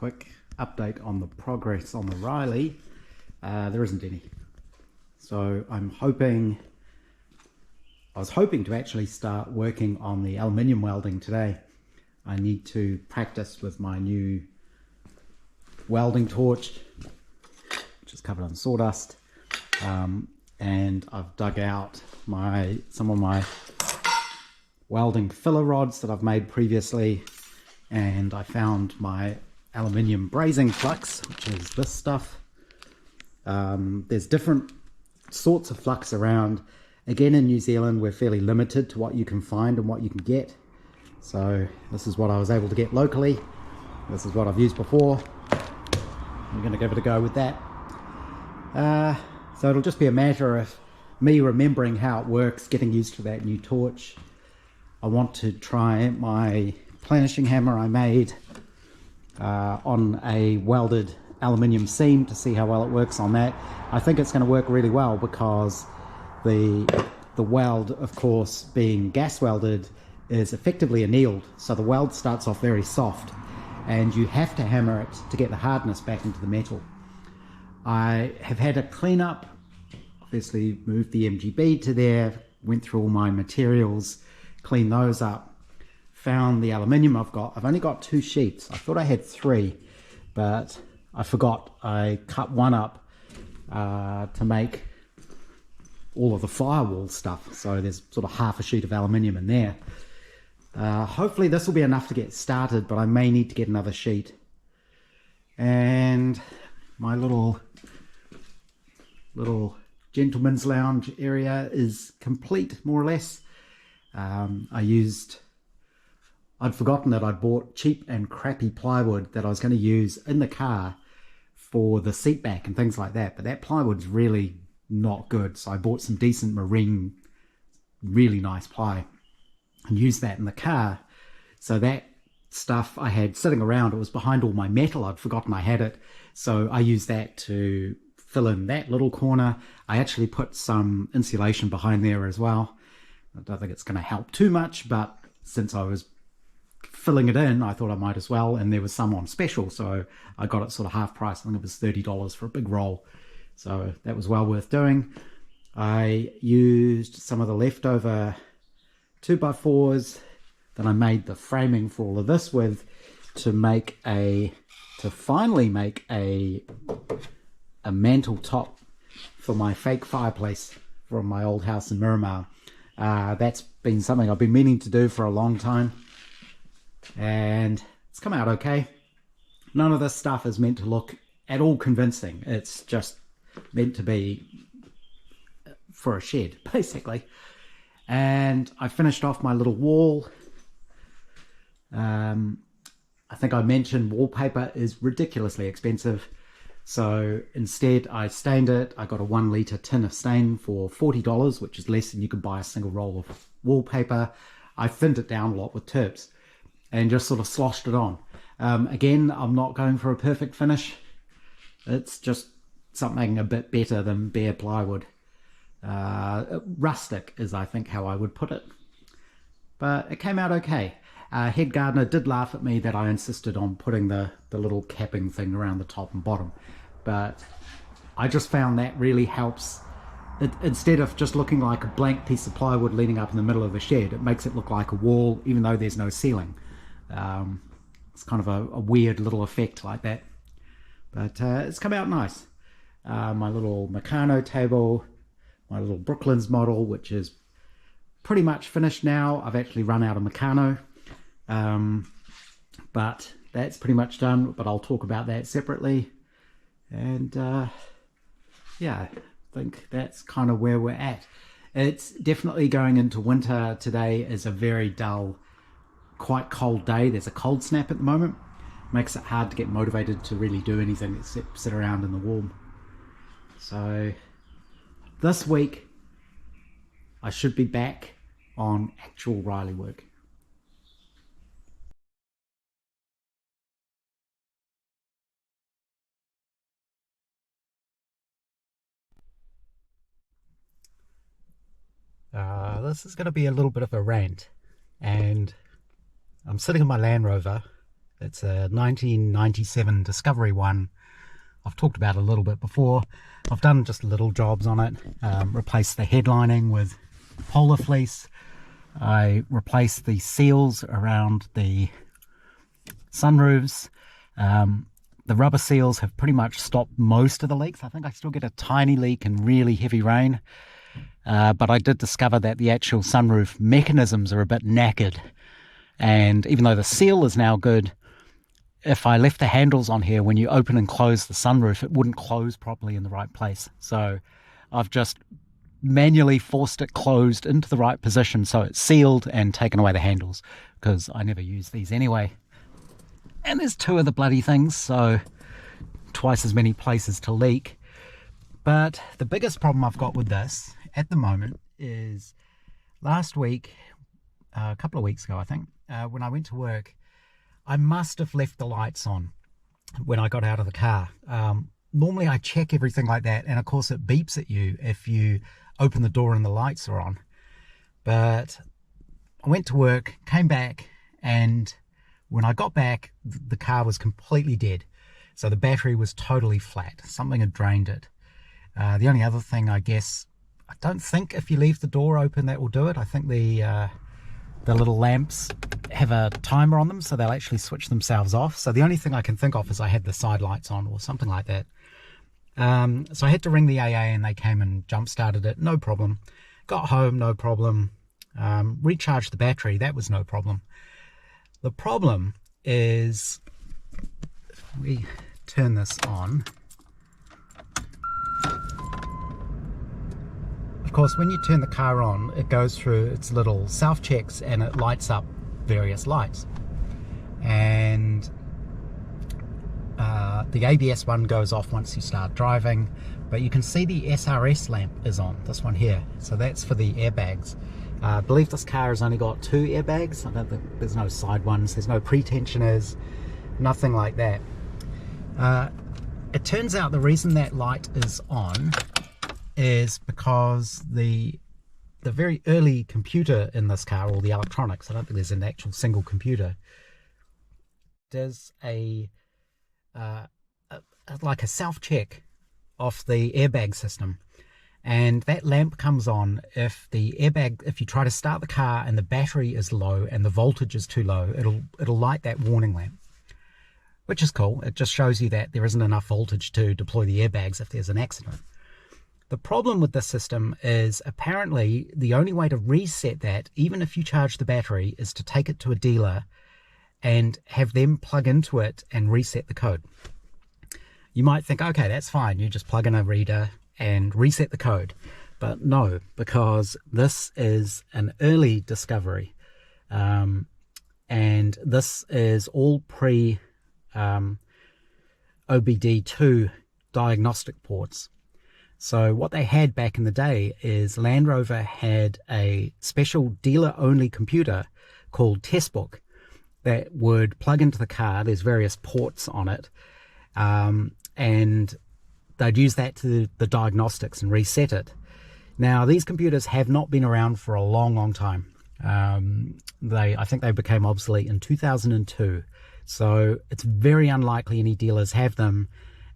quick update on the progress on the Riley. There isn't any. So I was hoping to actually start working on the aluminium welding today. I need to practice with my new welding torch, which is covered in sawdust, and I've dug out some of my welding filler rods that I've made previously, and I found my aluminium brazing flux, which is this stuff. There's different sorts of flux around. Again, in New Zealand we're fairly limited to what you can find and what you can get, so this is what I was able to get locally. This is what I've used before. I'm going to give it a go with that. So it'll just be a matter of me remembering how it works, getting used to that new torch. I want to try my planishing hammer I made on a welded aluminium seam to see how well it works on that. I think it's going to work really well because the weld, of course, being gas welded, is effectively annealed, so the weld starts off very soft and you have to hammer it to get the hardness back into the metal. I have had a clean up, obviously moved the MGB to there, went through all my materials, cleaned those up, found the aluminium I've only got 2 sheets. I thought I had 3, but I forgot. I cut one up to make all of the firewall stuff, so there's sort of half a sheet of aluminium in there. Hopefully this will be enough to get started, but I may need to get another sheet. And my little gentleman's lounge area is complete, more or less. I'd forgotten that I'd bought cheap and crappy plywood that I was going to use in the car for the seat back and things like that, but that plywood's really not good, so I bought some decent marine, really nice ply and used that in the car. So that stuff I had sitting around, it was behind all my metal, I'd forgotten I had it, so I used that to fill in that little corner. I actually put some insulation behind there as well. I don't think it's going to help too much, but since I was filling it in, I thought I might as well, and there was some on special, so I got it sort of half price. I think it was $30 for a big roll, so that was well worth doing. I used some of the leftover 2x4s that I made the framing for all of this with to finally make a mantle top for my fake fireplace from my old house in Miramar. That's been something I've been meaning to do for a long time, and it's come out okay. None of this stuff is meant to look at all convincing. It's just meant to be for a shed, basically. And I finished off my little wall. I think I mentioned wallpaper is ridiculously expensive, so instead I stained it. I got a 1 litre tin of stain for $40, which is less than you could buy a single roll of wallpaper. I thinned it down a lot with terps and just sort of sloshed it on. Again, I'm not going for a perfect finish. It's just something a bit better than bare plywood. Rustic is, I think, how I would put it. But it came out okay. Head gardener did laugh at me that I insisted on putting the little capping thing around the top and bottom, but I just found that really helps. Instead of just looking like a blank piece of plywood leaning up in the middle of a shed, it makes it look like a wall even though there's no ceiling. It's kind of a weird little effect like that, but it's come out nice. My little Meccano table, my little Brooklands model, which is pretty much finished now. I've actually run out of Meccano, but that's pretty much done, but I'll talk about that separately. And yeah, I think that's kind of where we're at. It's definitely going into winter. Today is a very dull, quite cold day. There's a cold snap at the moment. Makes it hard to get motivated to really do anything except sit around in the warm. So this week I should be back on actual Riley work. This is going to be a little bit of a rant, and I'm sitting in my Land Rover. It's a 1997 Discovery one. I've talked about it a little bit before. I've done just little jobs on it. Replaced the headlining with polar fleece. I replaced the seals around the sunroofs. The rubber seals have pretty much stopped most of the leaks. I think I still get a tiny leak in really heavy rain. But I did discover that the actual sunroof mechanisms are a bit knackered. And even though the seal is now good, if I left the handles on here, when you open and close the sunroof, it wouldn't close properly in the right place. So I've just manually forced it closed into the right position so it's sealed, and taken away the handles, because I never use these anyway. And there's two of the bloody things, so twice as many places to leak. But the biggest problem I've got with this at the moment is last week, a couple of weeks ago I think, when I went to work, I must have left the lights on when I got out of the car. Normally I check everything like that, and of course it beeps at you if you open the door and the lights are on. But I went to work, came back, and when I got back, the car was completely dead. So the battery was totally flat. Something had drained it. The only other thing, I guess, I don't think if you leave the door open that will do it. I think the little lamps have a timer on them, so they'll actually switch themselves off. So the only thing I can think of is I had the side lights on or something like that. So I had to ring the AA, and they came and jump started it, no problem. Got home, no problem. Recharged the battery, that was no problem. The problem is, if we turn this on, of course when you turn the car on, it goes through its little self checks and it lights up various lights, and the ABS one goes off once you start driving, but you can see the SRS lamp is on, this one here, so that's for the airbags. I believe this car has only got 2 airbags. I don't think there's no side ones, there's no pre-tensioners, nothing like that. It turns out the reason that light is on is because the very early computer in this car, or the electronics, I don't think there's an actual single computer, does like a self-check of the airbag system, and that lamp comes on if you try to start the car and the battery is low and the voltage is too low, it'll light that warning lamp, which is cool. It just shows you that there isn't enough voltage to deploy the airbags if there's an accident. The problem with this system is apparently the only way to reset that, even if you charge the battery, is to take it to a dealer and have them plug into it and reset the code. You might think, okay, that's fine, you just plug in a reader and reset the code. But no, because this is an early discovery, and this is all pre OBD2 diagnostic ports. So what they had back in the day is Land Rover had a special dealer-only computer called Testbook that would plug into the car. There's various ports on it, and they'd use that to the diagnostics and reset it. Now, these computers have not been around for a long, long time. I think they became obsolete in 2002. So it's very unlikely any dealers have them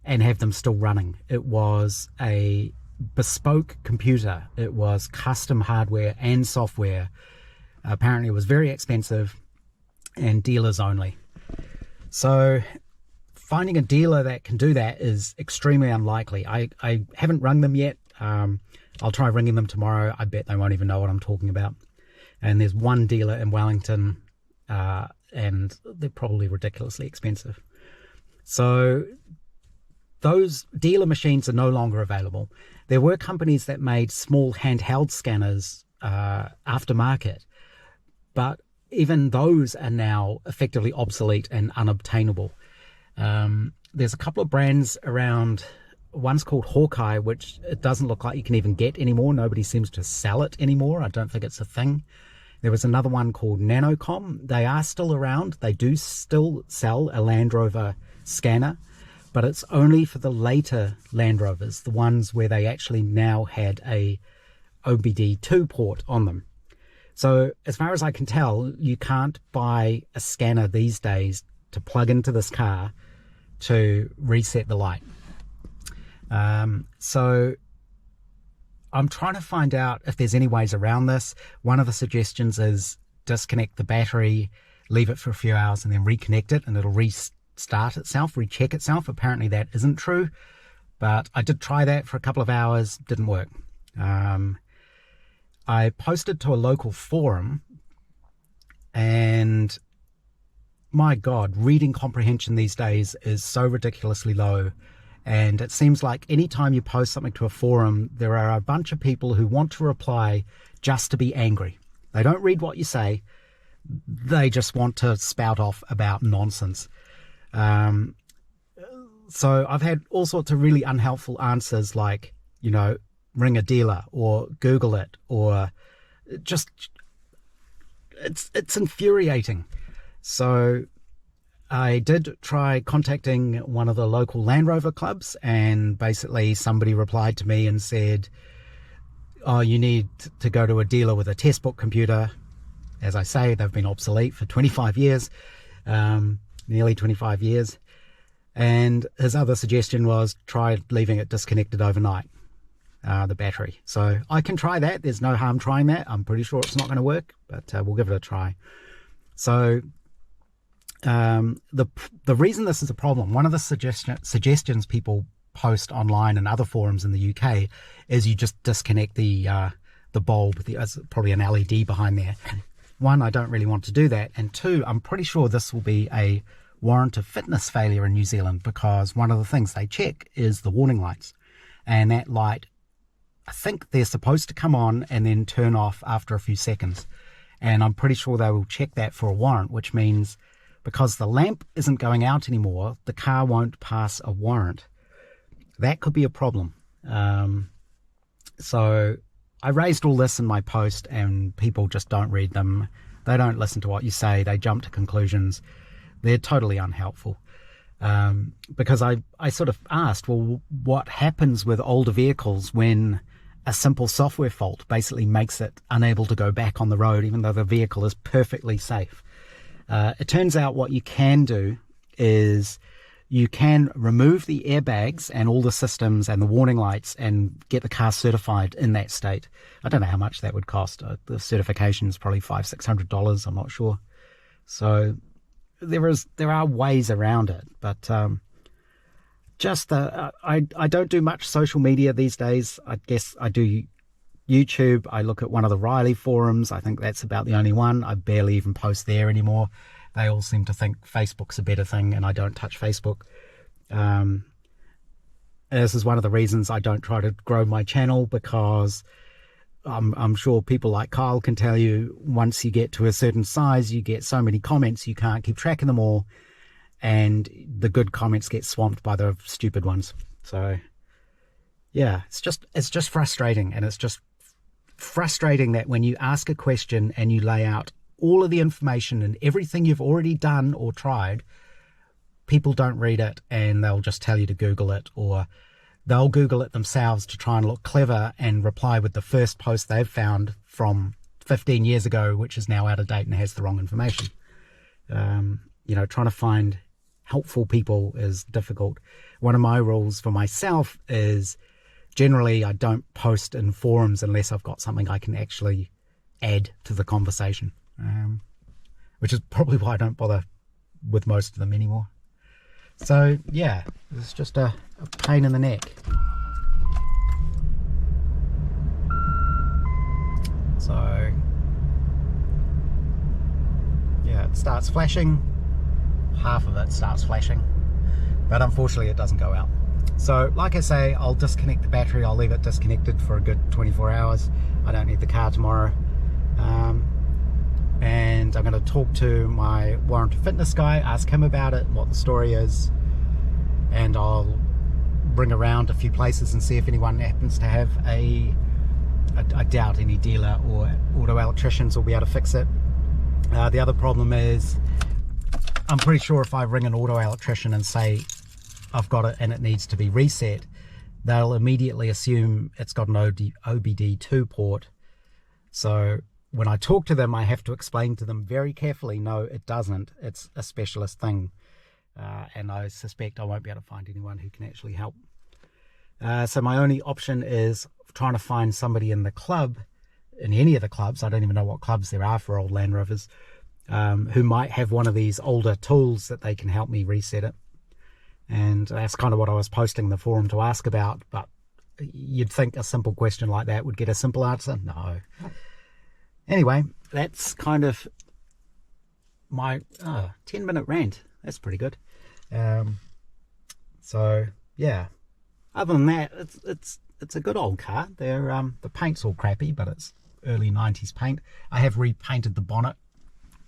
and have them still running. It was a bespoke computer. It was custom hardware and software. Apparently it was very expensive and dealers only. So finding a dealer that can do that is extremely unlikely. I haven't rung them yet. I'll try ringing them tomorrow. I bet they won't even know what I'm talking about. And there's one dealer in Wellington, and they're probably ridiculously expensive. So those dealer machines are no longer available. There were companies that made small handheld scanners aftermarket, but even those are now effectively obsolete and unobtainable. There's a couple of brands around. One's called Hawkeye, which it doesn't look like you can even get anymore. Nobody seems to sell it anymore. I don't think it's a thing. There was another one called Nanocom. They are still around. They do still sell a Land Rover scanner, but it's only for the later Land Rovers, the ones where they actually now had a OBD2 port on them. So as far as I can tell, you can't buy a scanner these days to plug into this car to reset the light. So I'm trying to find out if there's any ways around this. One of the suggestions is disconnect the battery, leave it for a few hours, and then reconnect it, and it'll restart itself, recheck itself. Apparently that isn't true, but I did try that for a couple of hours, didn't work. I posted to a local forum, and my God, reading comprehension these days is so ridiculously low. And it seems like anytime you post something to a forum, there are a bunch of people who want to reply just to be angry. They don't read what you say. They just want to spout off about nonsense. So I've had all sorts of really unhelpful answers like, ring a dealer or Google it, or just, it's infuriating. So I did try contacting one of the local Land Rover clubs, and basically somebody replied to me and said, oh, you need to go to a dealer with a test book computer. As I say, they've been obsolete for 25 years, nearly 25 years. And his other suggestion was try leaving it disconnected overnight, the battery. So I can try that. There's no harm trying that. I'm pretty sure it's not going to work, but we'll give it a try. So the reason this is a problem, one of the suggestions people post online and other forums in the UK is you just disconnect the bulb. There's probably an LED behind there. One, I don't really want to do that, and two, I'm pretty sure this will be a warrant of fitness failure in New Zealand, because one of the things they check is the warning lights, and that light, I think they're supposed to come on and then turn off after a few seconds, and I'm pretty sure they will check that for a warrant, which means because the lamp isn't going out anymore, the car won't pass a warrant. That could be a problem. So I raised all this in my post, and people just don't read them. They don't listen to what you say. They jump to conclusions. They're totally unhelpful. Because I sort of asked, well, what happens with older vehicles when a simple software fault basically makes it unable to go back on the road, even though the vehicle is perfectly safe? It turns out what you can do is you can remove the airbags and all the systems and the warning lights and get the car certified in that state. I don't know how much that would cost. The certification is probably $500-600. I'm not sure. So there are ways around it, but I don't do much social media these days. I guess I do YouTube. I look at one of the Riley forums. I think that's about the only one. I barely even post there anymore. They all seem to think Facebook's a better thing, and I don't touch Facebook. This is one of the reasons I don't try to grow my channel, because I'm sure people like Kyle can tell you, once you get to a certain size, you get so many comments, you can't keep track of them all, and the good comments get swamped by the stupid ones. So yeah, it's just frustrating, and it's just frustrating that when you ask a question and you lay out all of the information and everything you've already done or tried, people don't read it, and they'll just tell you to Google it, or they'll Google it themselves to try and look clever and reply with the first post they've found from 15 years ago, which is now out of date and has the wrong information. Trying to find helpful people is difficult. One of my rules for myself is generally I don't post in forums unless I've got something I can actually add to the conversation, which is probably why I don't bother with most of them anymore. So yeah, it's just a pain in the neck. So yeah, it starts flashing. Half of it starts flashing, but unfortunately it doesn't go out. So like I say, I'll disconnect the battery. I'll leave it disconnected for a good 24 hours. I don't need the car tomorrow. And I'm going to talk to my warrant of fitness guy, ask him about it, what the story is, and I'll ring around a few places and see if anyone happens to have I doubt any dealer or auto electricians will be able to fix it. The other problem is, I'm pretty sure if I ring an auto electrician and say I've got it and it needs to be reset, they'll immediately assume it's got an OBD2 port. So when I talk to them, I have to explain to them very carefully, no, it doesn't. It's a specialist thing. and I suspect I won't be able to find anyone who can actually help. So my only option is trying to find somebody in the club, in any of the clubs, I don't even know what clubs there are for old Land Rovers, who might have one of these older tools that they can help me reset it. And that's kind of what I was posting the forum to ask about, but you'd think a simple question like that would get a simple answer. No. Anyway, that's kind of my 10-minute rant. That's pretty good. So yeah, other than that, it's a good old car. The paint's all crappy, but it's early 90s paint. I have repainted the bonnet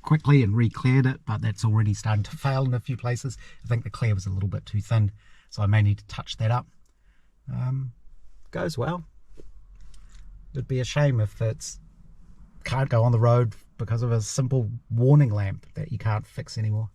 quickly and re-cleared it, but that's already starting to fail in a few places. I think the clear was a little bit too thin, so I may need to touch that up. Goes well. It'd be a shame if it can't go on the road because of a simple warning lamp that you can't fix anymore.